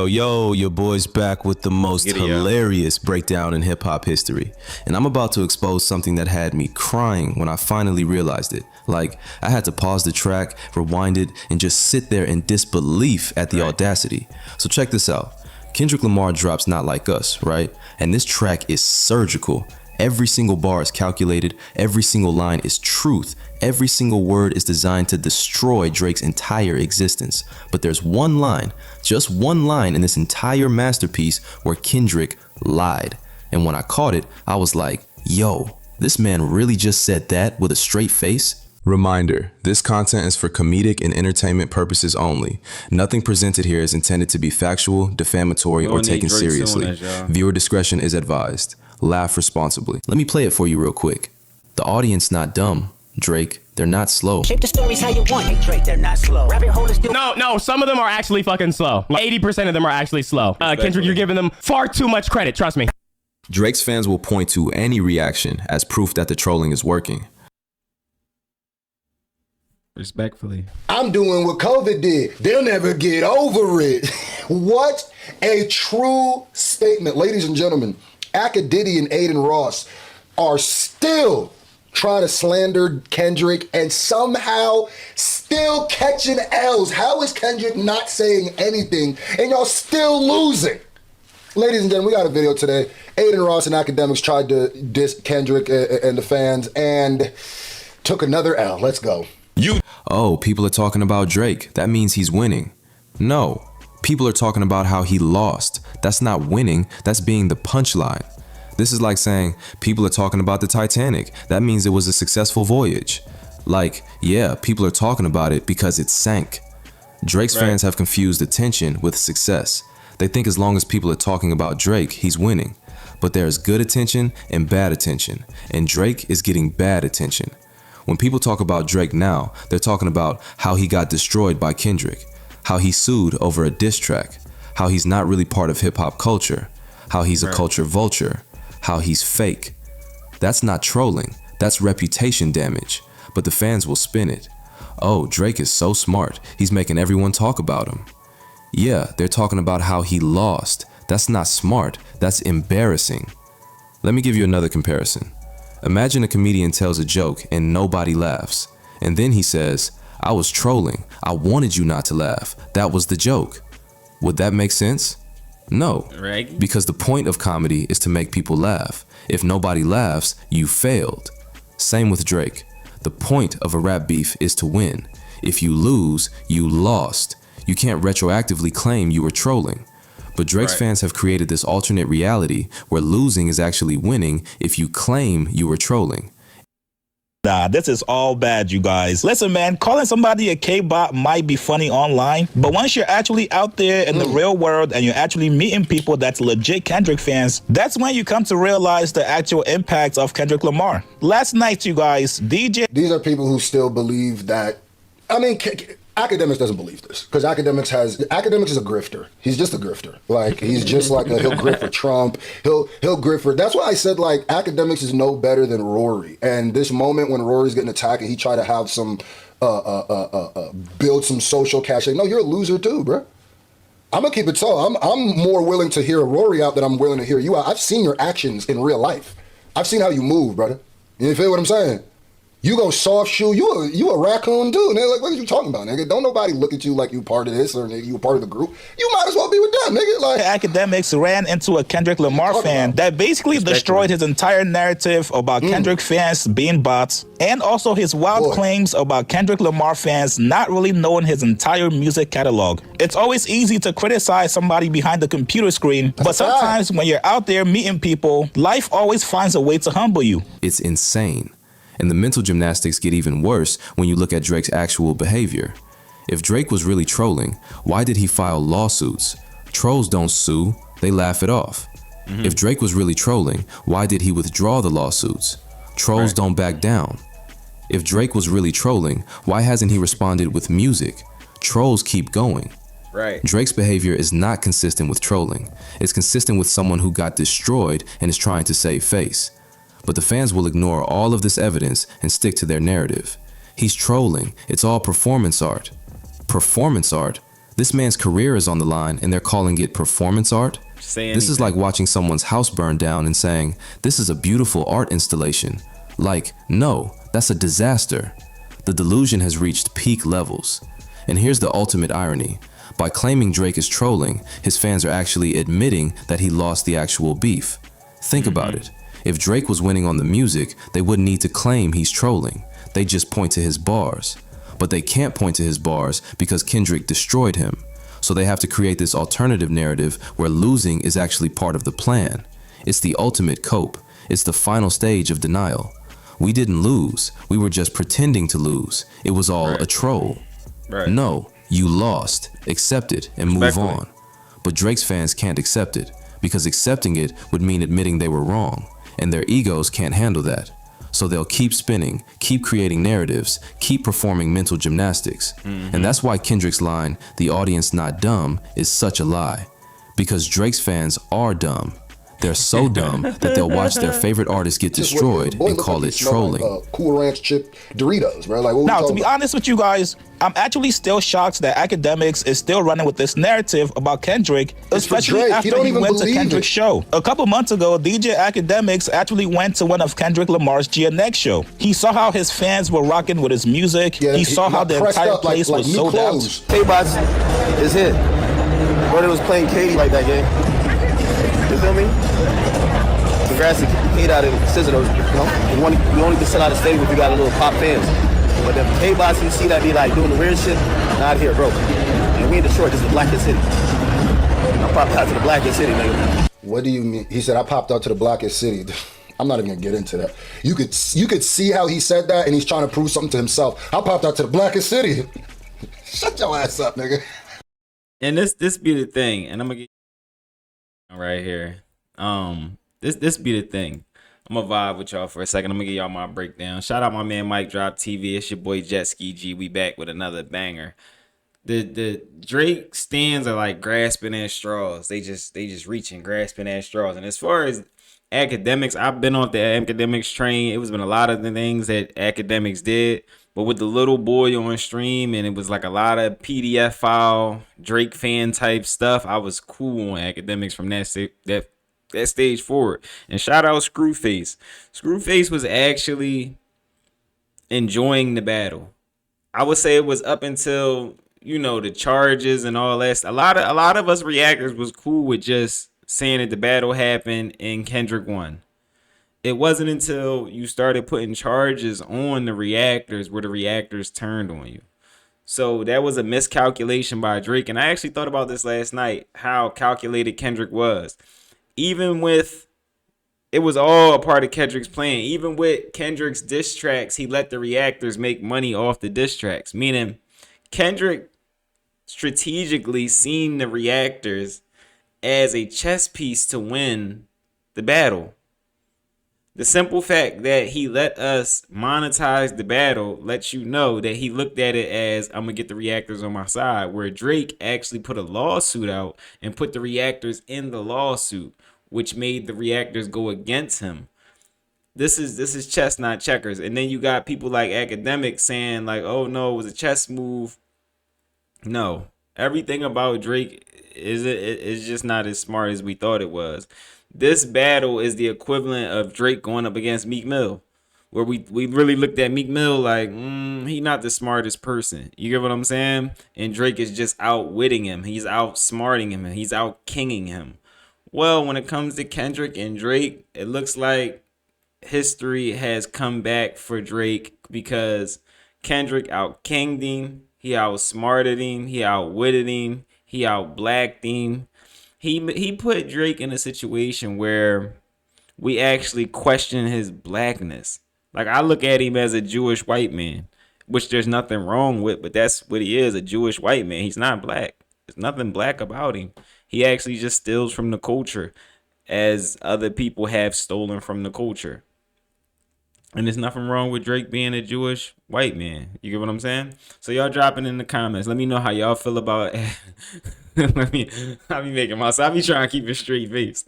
Yo, your boy's back with the most hilarious breakdown in hip-hop history. And I'm about to expose something that had me crying when I finally realized it. Like, I had to pause the track, rewind it, and just sit there in disbelief at the audacity. So check this out. Kendrick Lamar drops Not Like Us, right? And this track is surgical. Every single bar is calculated, every single line is truth, every single word is designed to destroy Drake's entire existence. But there's one line, just one line in this entire masterpiece where Kendrick lied. And when I caught it, I was like, yo, this man really just said that with a straight face? Reminder, this content is for comedic and entertainment purposes only. Nothing presented here is intended to be factual, defamatory, or taken seriously. Viewer discretion is advised. Laugh responsibly. Let me play it for you real quick. The audience not dumb, Drake. They're not slow. Shape the stories how you want. Hey, Drake, they're not slow. Rabbit hole is still. No, some of them are actually fucking slow. Like 80% of them are actually slow. Kendrick, you're giving them far too much credit, trust me. Drake's fans will point to any reaction as proof that the trolling is working. Respectfully. I'm doing what COVID did. They'll never get over it. What a true statement. Ladies and gentlemen, Akademiks and Aiden Ross are still trying to slander Kendrick and somehow still catching L's. How is Kendrick not saying anything and y'all still losing? Ladies and gentlemen, we got a video today. Aiden Ross and Akademiks tried to diss Kendrick and the fans and took another L. Let's go. Oh, people are talking about Drake. That means he's winning. No. People are talking about how he lost. That's not winning, that's being the punchline. This is like saying, people are talking about the Titanic. That means it was a successful voyage. Like, yeah, people are talking about it because it sank. Drake's fans have confused attention with success. They think as long as people are talking about Drake, he's winning. But there's good attention and bad attention, and Drake is getting bad attention. When people talk about Drake now, they're talking about how he got destroyed by Kendrick, how he sued over a diss track, how he's not really part of hip-hop culture, how he's a culture vulture, how he's fake. That's not trolling, that's reputation damage, but the fans will spin it. Oh, Drake is so smart, he's making everyone talk about him. Yeah, they're talking about how he lost. That's not smart, that's embarrassing. Let me give you another comparison. Imagine a comedian tells a joke and nobody laughs, and then he says, I was trolling, I wanted you not to laugh, that was the joke. Would that make sense? No, because the point of comedy is to make people laugh. If nobody laughs, you failed. Same with Drake. The point of a rap beef is to win. If you lose, you lost. You can't retroactively claim you were trolling. But Drake's fans have created this alternate reality where losing is actually winning if you claim you were trolling. Nah, this is all bad, you guys. Listen, man, calling somebody a K-bot might be funny online, but once you're actually out there in the real world and you're actually meeting people that's legit Kendrick fans, that's when you come to realize the actual impact of Kendrick Lamar. Last night, you guys, DJ... These are people who still believe that... I mean, Akademiks doesn't believe this because Akademiks is a grifter. He's just a grifter. Like, he's just like he'll grift for Trump. He'll grift for. That's why I said like Akademiks is no better than Rory. And this moment when Rory's getting attacked and he tried to have some build some social cachet. No, you're a loser too, bro. I'm gonna keep it so. I'm more willing to hear Rory out than I'm willing to hear you out. I've seen your actions in real life. I've seen how you move, brother. You feel what I'm saying? You go soft shoe, you a raccoon too. And they're like, what are you talking about, nigga? Don't nobody look at you like you part of this or you part of the group. You might as well be with them, nigga. Like, Akademiks ran into a Kendrick Lamar fan that basically destroyed his entire narrative about Kendrick fans being bots, and also his wild claims about Kendrick Lamar fans not really knowing his entire music catalog. It's always easy to criticize somebody behind the computer screen, but sometimes when you're out there meeting people, life always finds a way to humble you. It's insane. And the mental gymnastics get even worse when you look at Drake's actual behavior. If Drake was really trolling, why did he file lawsuits? Trolls don't sue, they laugh it off. If Drake was really trolling, why did he withdraw the lawsuits? Trolls don't back down. If Drake was really trolling, why hasn't he responded with music? Trolls keep going. Drake's behavior is not consistent with trolling. It's consistent with someone who got destroyed and is trying to save face. But the fans will ignore all of this evidence and stick to their narrative. He's trolling. It's all performance art. Performance art? This man's career is on the line and they're calling it performance art? This is like watching someone's house burn down and saying, this is a beautiful art installation. Like, no, that's a disaster. The delusion has reached peak levels. And here's the ultimate irony. By claiming Drake is trolling, his fans are actually admitting that he lost the actual beef. Think about it. If Drake was winning on the music, they wouldn't need to claim he's trolling. They just point to his bars. But they can't point to his bars because Kendrick destroyed him. So they have to create this alternative narrative where losing is actually part of the plan. It's the ultimate cope. It's the final stage of denial. We didn't lose. We were just pretending to lose. It was all a troll. No, you lost. Accept it and move on. But Drake's fans can't accept it because accepting it would mean admitting they were wrong, and their egos can't handle that. So they'll keep spinning, keep creating narratives, keep performing mental gymnastics. And that's why Kendrick's line, "the audience not dumb," is such a lie. Because Drake's fans are dumb. They're so dumb that they'll watch their favorite artist get destroyed and call it trolling. Cool Ranch chip Doritos, bro. Like, what now, to be honest with you guys, I'm actually still shocked that Akademiks is still running with this narrative about Kendrick, especially after he went to Kendrick's show. A couple months ago, DJ Akademiks actually went to one of Kendrick Lamar's GNX show. He saw how his fans were rocking with his music. He saw how the entire place was sold out. K-Bots is hit. Budden was playing Katie like that game. You feel me? Congrats to Kate out in Scissor, you know? You only can sell out the stadium if you got a little pop fans. But them K-Bots you see that be like doing the weird shit, not here, bro. And we in Detroit, this is the blackest city. I popped out to the blackest city, nigga. What do you mean? He said, I popped out to the blackest city. I'm not even gonna get into that. You could see how he said that and he's trying to prove something to himself. I popped out to the blackest city. Shut your ass up, nigga. And this be the thing, and I'm gonna get right here. This be the thing. I'm gonna vibe with y'all for a second. I'm gonna give y'all my breakdown. Shout out my man Mike Drop TV. It's your boy Jet Ski G. We back with another banger. The Drake stands are like grasping at straws. They just reaching, grasping at straws. And as far as Akademiks, I've been on the Akademiks train. It was been a lot of the things that Akademiks did. But with the little boy on stream, and it was like a lot of PDF file Drake fan type stuff, I was cool on Akademiks from that stage forward. And shout out Screwface. Screwface was actually enjoying the battle. I would say it was up until, you know, the charges and all that. A lot of us reactors was cool with just saying that the battle happened and Kendrick won. It wasn't until you started putting charges on the reactors where the reactors turned on you. So that was a miscalculation by Drake. And I actually thought about this last night, how calculated Kendrick was. Even with, it was all a part of Kendrick's plan. Even with Kendrick's diss tracks, he let the reactors make money off the diss tracks. Meaning Kendrick strategically seen the reactors as a chess piece to win the battle. The simple fact that he let us monetize the battle lets you know that he looked at it as, I'm going to get the reactors on my side, where Drake actually put a lawsuit out and put the reactors in the lawsuit, which made the reactors go against him. This is chess, not checkers. And then you got people like Akademiks saying like, oh no, it was a chess move. No, everything about Drake is just not as smart as we thought it was. This battle is the equivalent of Drake going up against Meek Mill, where we really looked at Meek Mill like, he not the smartest person. You get what I'm saying? And Drake is just outwitting him. He's outsmarting him. And he's out-kinging him. Well, when it comes to Kendrick and Drake, it looks like history has come back for Drake because Kendrick out-kinged him. He outsmarted him. He outwitted him. He out-blacked him. He put Drake in a situation where we actually question his blackness. Like, I look at him as a Jewish white man, which there's nothing wrong with, but that's what he is, a Jewish white man. He's not black. There's nothing black about him. He actually just steals from the culture as other people have stolen from the culture. And there's nothing wrong with Drake being a Jewish white man. You get what I'm saying? So y'all dropping in the comments. Let me know how y'all feel about I be making myself. I be trying to keep a straight face.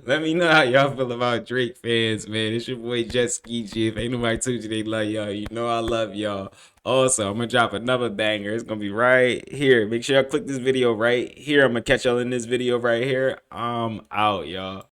Let me know how y'all feel about Drake fans, man. It's your boy Jet Ski G. If ain't nobody told you they love y'all, you know I love y'all. Also, I'm gonna drop another banger. It's gonna be right here. Make sure y'all click this video right here. I'm gonna catch y'all in this video right here. I'm out, y'all.